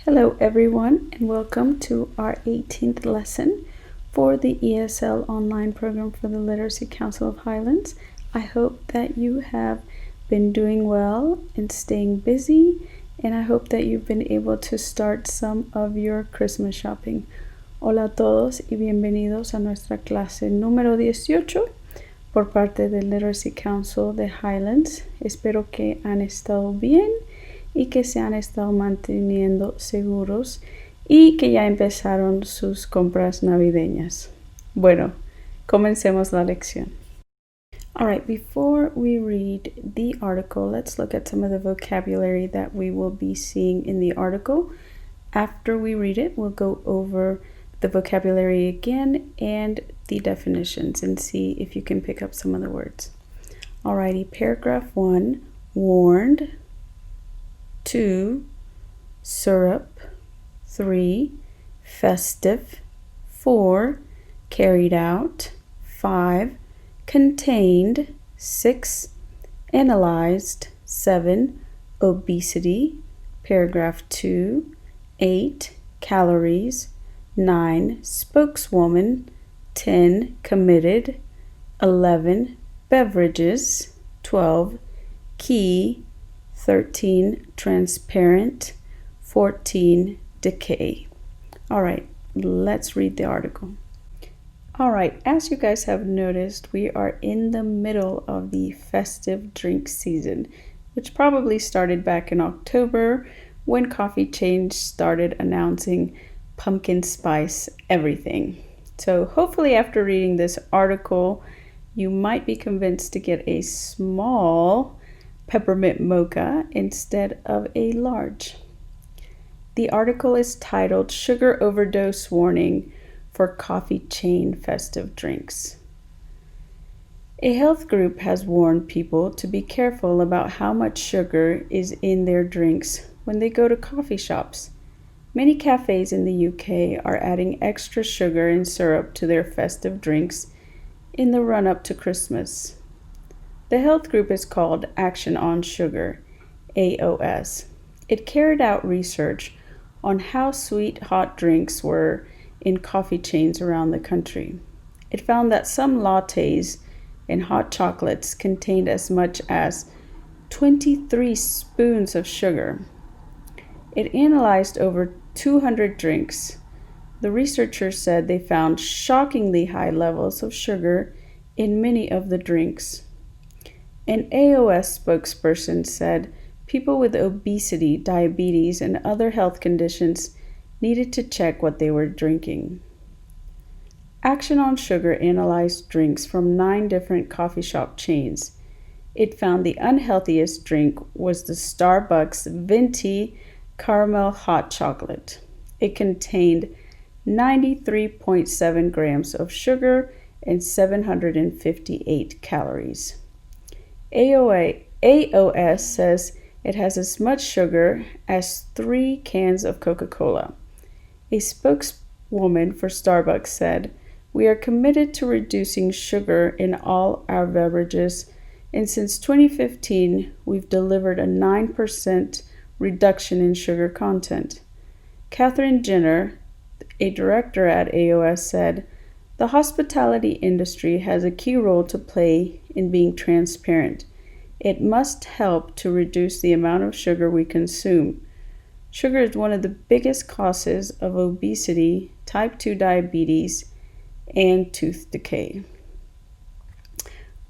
Hello everyone and welcome to our 18th lesson for the ESL Online program for the Literacy Council of Highlands. I hope that you have been doing well and staying busy, and I hope that you've been able to start some of your Christmas shopping. Hola a todos y bienvenidos a nuestra clase número 18 por parte del Literacy Council de Highlands. Espero que han estado bien y que se han estado manteniendo seguros y que ya empezaron sus compras navideñas. Bueno, comencemos la lección. All right, before we read the article, let's look at some of the vocabulary that we will be seeing in the article. After we read it, we'll go over the vocabulary again and the definitions and see if you can pick up some of the words. Alrighty, paragraph 1, warned. 2, syrup. 3, festive. 4, carried out. 5, contained. 6, analyzed. 7, obesity. Paragraph 2, 8, calories. 9, spokeswoman. 10, committed. 11, beverages. 12, key. 13, transparent. 14, decay. All right, let's read the article. All right, as you guys have noticed, we are in the middle of the festive drink season, which probably started back in October when coffee chains started announcing pumpkin spice everything. So hopefully after reading this article, you might be convinced to get a small peppermint mocha instead of a large. The article is titled Sugar Overdose Warning for Coffee Chain Festive Drinks. A health group has warned people to be careful about how much sugar is in their drinks when they go to coffee shops. Many cafes in the UK are adding extra sugar and syrup to their festive drinks in the run-up to Christmas. The health group is called Action on Sugar, AOS. It carried out research on how sweet hot drinks were in coffee chains around the country. It found that some lattes and hot chocolates contained as much as 23 spoons of sugar. It analyzed over 200 drinks. The researchers said they found shockingly high levels of sugar in many of the drinks. An AOS spokesperson said people with obesity, diabetes, and other health conditions needed to check what they were drinking. Action on Sugar analyzed drinks from 9 different coffee shop chains. It found the unhealthiest drink was the Starbucks Venti Caramel Hot Chocolate. It contained 93.7 grams of sugar and 758 calories. AOS says it has as much sugar as 3 cans of Coca-Cola. A spokeswoman for Starbucks said, "We are committed to reducing sugar in all our beverages, and since 2015, we've delivered a 9% reduction in sugar content." Catherine Jenner, a director at AOS, said, "The hospitality industry has a key role to play in being transparent. It must help to reduce the amount of sugar we consume. Sugar is one of the biggest causes of obesity, type 2 diabetes, and tooth decay."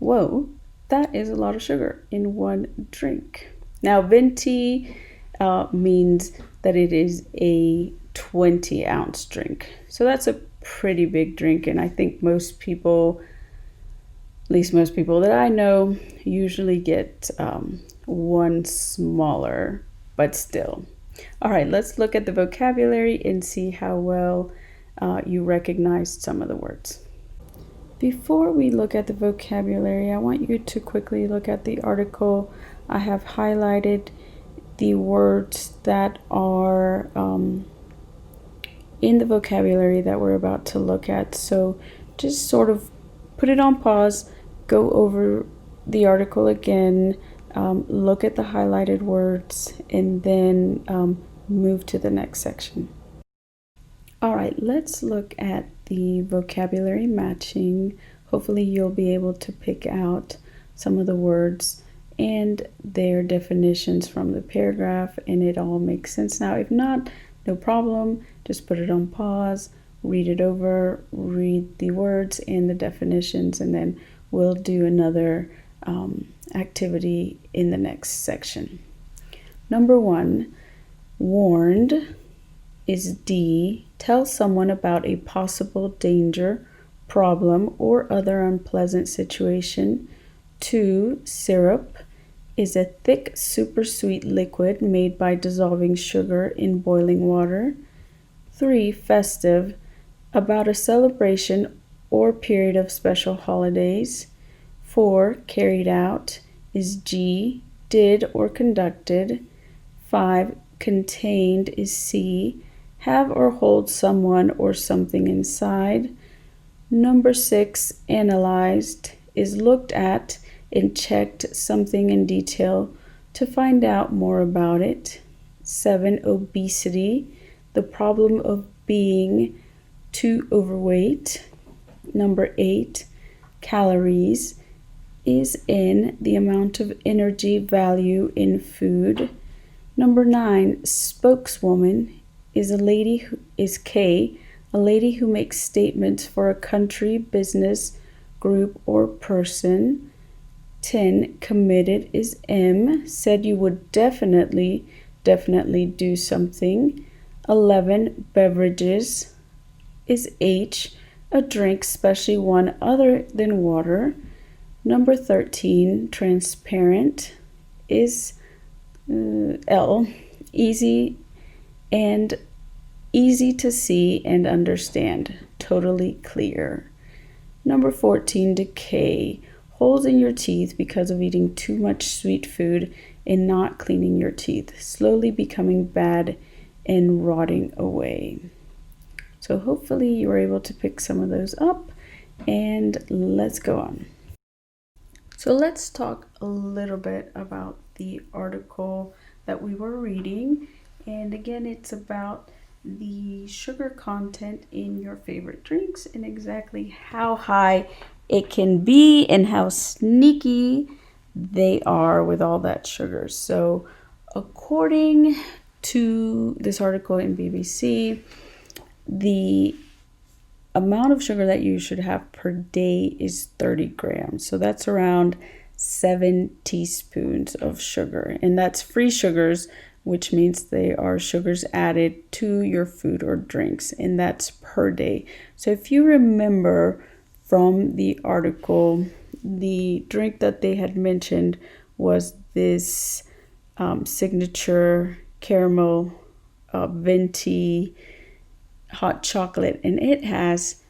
Whoa, that is a lot of sugar in one drink. Now, venti means that it is a 20-ounce drink. So that's a pretty big drink, and I think most people, at least most people that I know, usually get one smaller, but still. All right, let's look at the vocabulary and see how well you recognized some of the words. Before we look at the vocabulary, I want you to quickly look at the article. I have highlighted the words that are in the vocabulary that we're about to look at. So just sort of put it on pause, go over the article again, look at the highlighted words, and then move to the next section. All right, let's look at the vocabulary matching. Hopefully you'll be able to pick out some of the words and their definitions from the paragraph, and it all makes sense now. If not, no problem. Just put it on pause, read it over, read the words and the definitions, and then we'll do another activity in the next section. Number 1, warned is D. Tell someone about a possible danger, problem, or other unpleasant situation. 2, syrup is a thick, super sweet liquid made by dissolving sugar in boiling water. 3, festive, about a celebration or period of special holidays. 4, carried out is G, did or conducted. 5, contained is C, have or hold someone or something inside. Number 6, analyzed, is looked at and checked something in detail to find out more about it. 7, obesity, the problem of being too overweight. Number 8, calories, is in the amount of energy value in food. Number 9, spokeswoman, is a lady who is K, a lady who makes statements for a country, business, group, or person. 10, committed is M, said you would definitely do something. 11, beverages is H, a drink, especially one other than water. Number 13, transparent, is L, easy to see and understand, totally clear. Number 14, decay, holes in your teeth because of eating too much sweet food and not cleaning your teeth, slowly becoming bad and rotting away. So hopefully you were able to pick some of those up, and let's go on. So let's talk a little bit about the article that we were reading. And again, it's about the sugar content in your favorite drinks and exactly how high it can be and how sneaky they are with all that sugar. So according to this article in BBC, the amount of sugar that you should have per day is 30 grams. So that's around 7 teaspoons of sugar. And that's free sugars, which means they are sugars added to your food or drinks, and that's per day. So if you remember from the article, the drink that they had mentioned was this signature caramel venti hot chocolate, and it has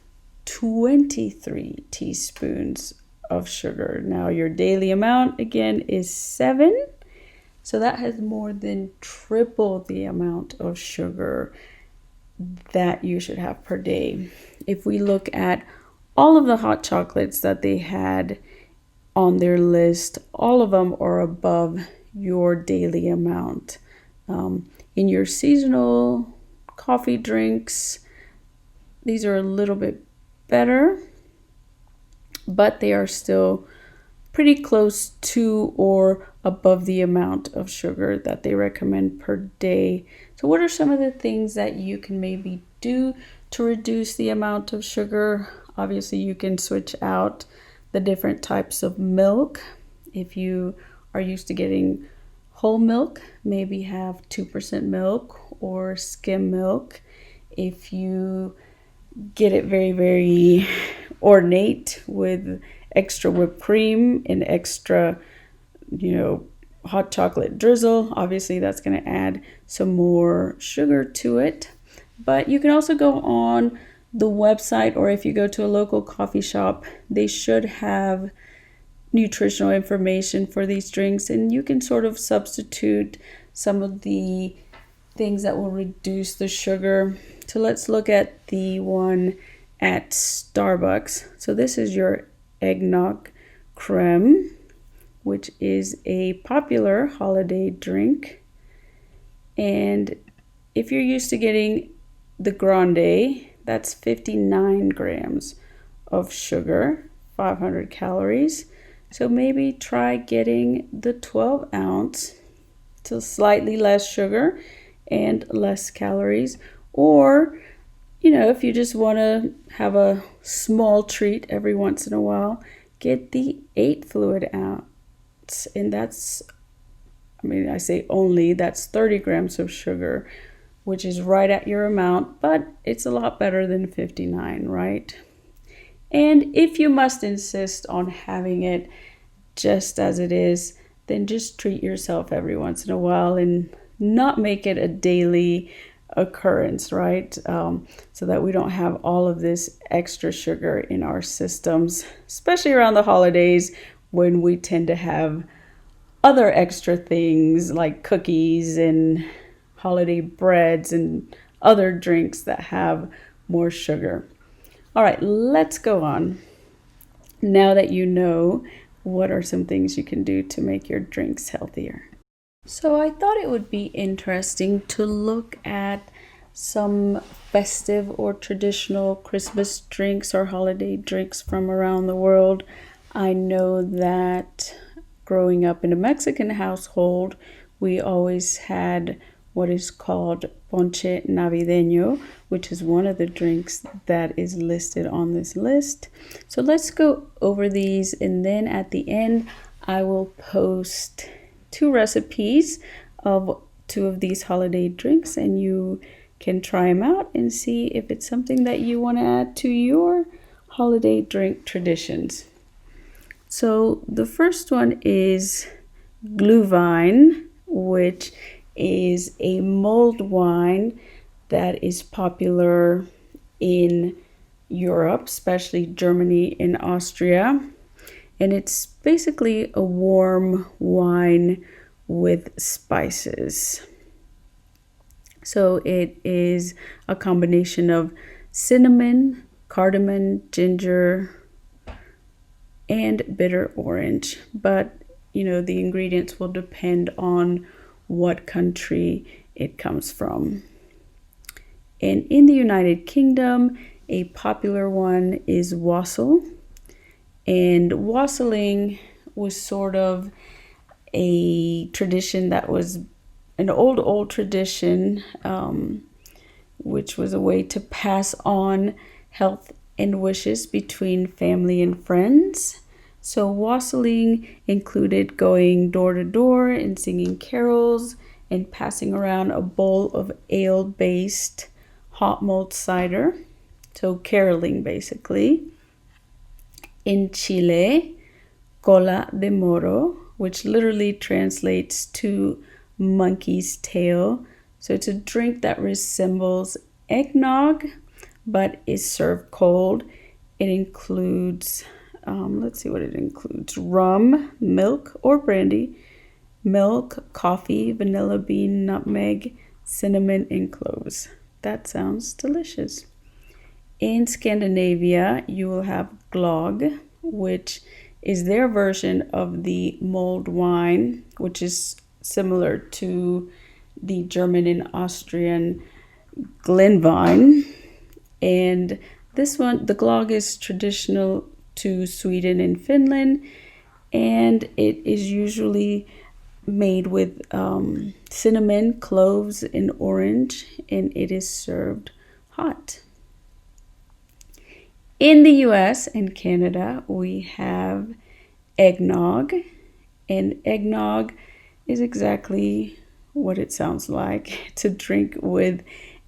23 teaspoons of sugar. Now your daily amount again is 7, so that has more than triple the amount of sugar that you should have per day. If we look at all of the hot chocolates that they had on their list, all of them are above your daily amount. In your seasonal coffee drinks, these are a little bit better, but they are still pretty close to or above the amount of sugar that they recommend per day. So what are some of the things that you can maybe do to reduce the amount of sugar? Obviously, you can switch out the different types of milk. If you are used to getting whole milk, maybe have 2% milk or skim milk. If you get it very, very ornate with extra whipped cream and extra, hot chocolate drizzle, obviously that's going to add some more sugar to it. But you can also go on the website, or if you go to a local coffee shop, they should have nutritional information for these drinks, and you can sort of substitute some of the things that will reduce the sugar. So let's look at the one at Starbucks. So this is your eggnog creme, which is a popular holiday drink, and if you're used to getting the grande, that's 59 grams of sugar, 500 calories. So maybe try getting the 12 ounce, so slightly less sugar and less calories. Or, if you just want to have a small treat every once in a while, get the 8 fluid ounce. And that's, I say only, that's 30 grams of sugar, which is right at your amount, but it's a lot better than 59, right? And if you must insist on having it just as it is, then just treat yourself every once in a while and not make it a daily occurrence, right? So that we don't have all of this extra sugar in our systems, especially around the holidays when we tend to have other extra things like cookies and holiday breads and other drinks that have more sugar. All right, let's go on. Now that you know, what are some things you can do to make your drinks healthier? So I thought it would be interesting to look at some festive or traditional Christmas drinks or holiday drinks from around the world. I know that growing up in a Mexican household, we always had what is called ponche navideño, which is one of the drinks that is listed on this list. So let's go over these, and then at the end, I will post 2 recipes of 2 of these holiday drinks, and you can try them out and see if it's something that you want to add to your holiday drink traditions. So the first one is Glühwein, which is a mulled wine that is popular in Europe, especially Germany and Austria. And it's basically a warm wine with spices. So it is a combination of cinnamon, cardamom, ginger, and bitter orange. But, the ingredients will depend on what country it comes from. And in the United Kingdom, a popular one is wassail. And wassailing was sort of a tradition that was an old tradition, which was a way to pass on health and wishes between family and friends. So wassailing included going door to door and singing carols and passing around a bowl of ale-based hot mulled cider. So caroling, basically. In Chile, cola de moro, which literally translates to monkey's tail. So it's a drink that resembles eggnog, but is served cold. It includes, let's see what it includes: rum, milk or brandy, milk, coffee, vanilla bean, nutmeg, cinnamon, and cloves. That sounds delicious. In Scandinavia, you will have glögg, which is their version of the mulled wine, which is similar to the German and Austrian Glühwein. And this one, the glögg, is traditional to Sweden and Finland, and it is usually made with cinnamon, cloves, and orange, and it is served hot. In the US and Canada, we have eggnog, and eggnog is exactly what it sounds like. It's a drink with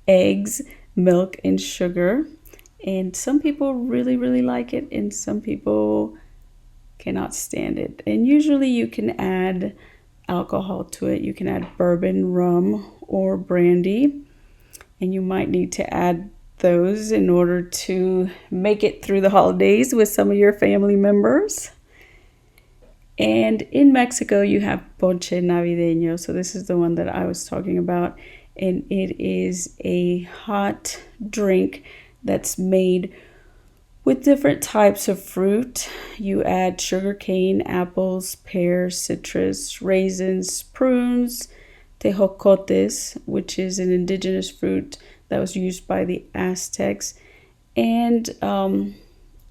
eggs, milk, and sugar. And some people really, really like it, and some people cannot stand it. And usually you can add alcohol to it. You can add bourbon, rum, or brandy. And you might need to add those in order to make it through the holidays with some of your family members. And in Mexico, you have ponche navideño. So this is the one that I was talking about. And it is a hot drink that's made with different types of fruit. You add sugar cane, apples, pears, citrus, raisins, prunes, tejocotes, which is an indigenous fruit that was used by the Aztecs. And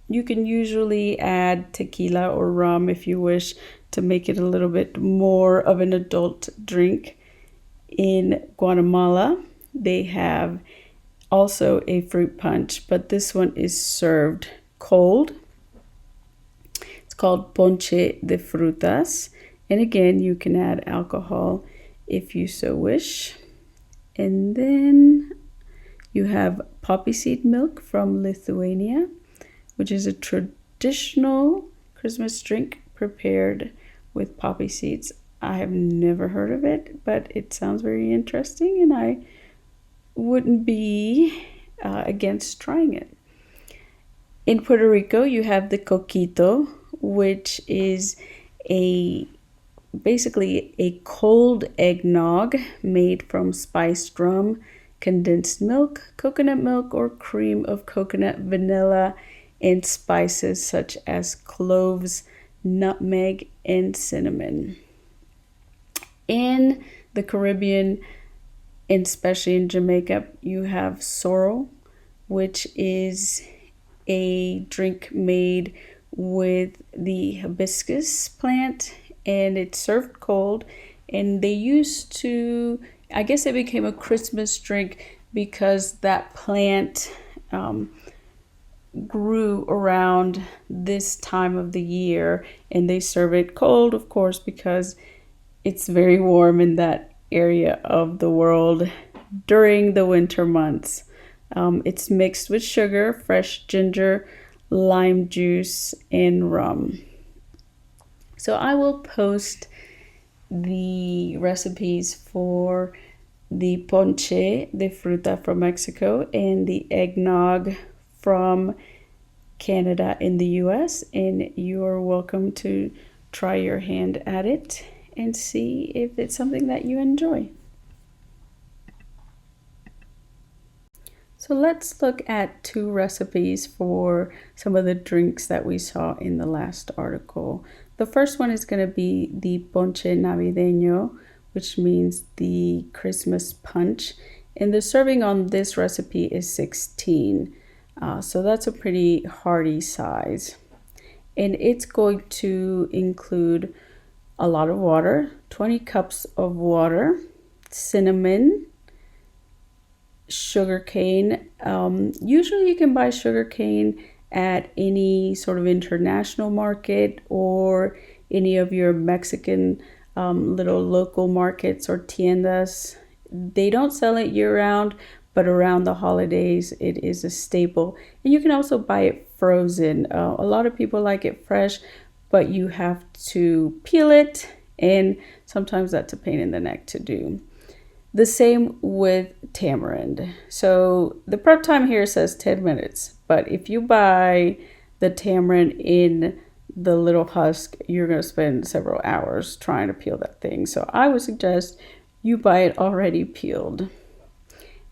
you can usually add tequila or rum if you wish to make it a little bit more of an adult drink. In Guatemala, they have also a fruit punch, but this one is served cold. It's called ponche de frutas. And again, you can add alcohol if you so wish. And then you have poppy seed milk from Lithuania, which is a traditional Christmas drink prepared with poppy seeds. I have never heard of it, but it sounds very interesting, and I wouldn't be against trying it. In Puerto Rico, you have the coquito, which is basically a cold eggnog made from spiced rum, condensed milk, coconut milk, or cream of coconut, vanilla, and spices such as cloves, nutmeg, and cinnamon. In the Caribbean, and especially in Jamaica, you have sorrel, which is a drink made with the hibiscus plant, and it's served cold. And they used to, I guess it became a Christmas drink because that plant grew around this time of the year, and they serve it cold, of course, because it's very warm in that area of the world during the winter months. It's mixed with sugar, fresh ginger, lime juice, and rum. So I will post the recipes for the ponche de fruta from Mexico and the eggnog from Canada in the US, and you are welcome to try your hand at it and see if it's something that you enjoy. So let's look at 2 recipes for some of the drinks that we saw in the last article. The first one is going to be the ponche navideño, which means the Christmas punch. And the serving on this recipe is 16. So that's a pretty hearty size. And it's going to include a lot of water, 20 cups of water, cinnamon, sugar cane. Usually you can buy sugar cane at any sort of international market or any of your Mexican little local markets or tiendas. They don't sell it year round, but around the holidays it is a staple. And you can also buy it frozen. A lot of people like it fresh, but you have to peel it, and sometimes that's a pain in the neck to do. The same with tamarind. So the prep time here says 10 minutes, but if you buy the tamarind in the little husk, you're going to spend several hours trying to peel that thing. So I would suggest you buy it already peeled.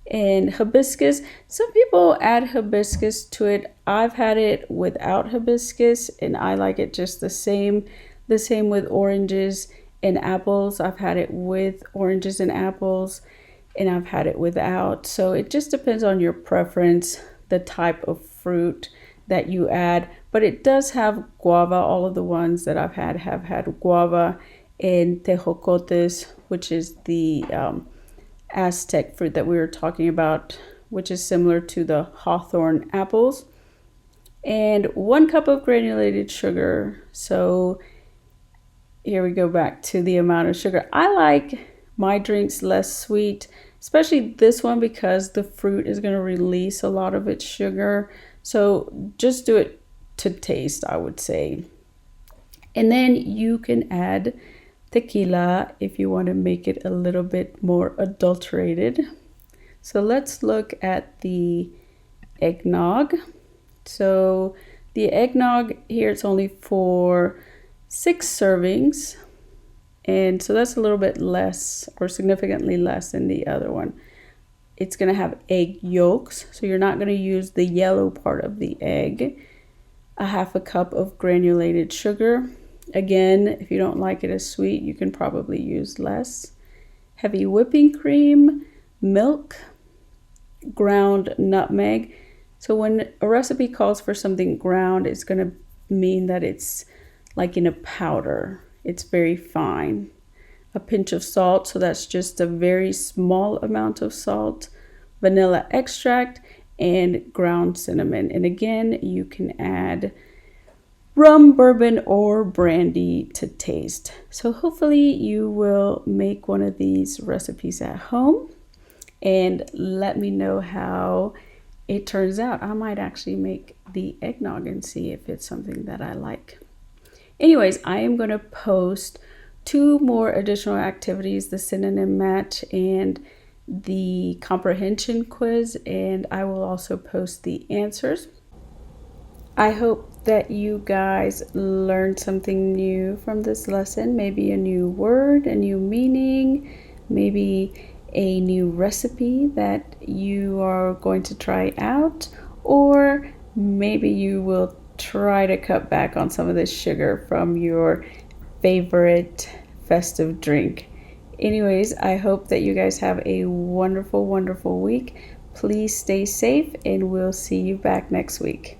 And hibiscus, some people add hibiscus to it. I've had it without hibiscus, and I like it just the same. The same with oranges and apples. I've had it with oranges and apples, and I've had it without. So it just depends on your preference, the type of fruit that you add. But it does have guava. All of the ones that I've had have had guava and tejocotes, which is the Aztec fruit that we were talking about, which is similar to the hawthorn apples, and 1 cup of granulated sugar. So here we go back to the amount of sugar. I like my drinks less sweet, especially this one, because the fruit is going to release a lot of its sugar. So just do it to taste, I would say. And then you can add tequila if you want to make it a little bit more adulterated. So let's look at the eggnog. So the eggnog here, it's only for 6 servings, and so that's a little bit less, or significantly less than the other one. It's going to have egg yolks, so you're not going to use the yellow part of the egg. A 1/2 cup of granulated sugar. Again, if you don't like it as sweet, you can probably use less. heavy whipping cream, milk, ground nutmeg. So when a recipe calls for something ground, it's going to mean that it's like in a powder. It's very fine. A pinch of salt, so that's just a very small amount of salt, vanilla extract, and ground cinnamon. And again, you can add rum, bourbon, or brandy to taste. So hopefully you will make one of these recipes at home and let me know how it turns out. I might actually make the eggnog and see if it's something that I like. Anyways, I am going to post 2 more additional activities, the synonym match and the comprehension quiz, and I will also post the answers. I hope that you guys learned something new from this lesson, maybe a new word, a new meaning, maybe a new recipe that you are going to try out, or maybe you will try to cut back on some of the sugar from your favorite festive drink. Anyways, I hope that you guys have a wonderful, wonderful week. Please stay safe, and we'll see you back next week.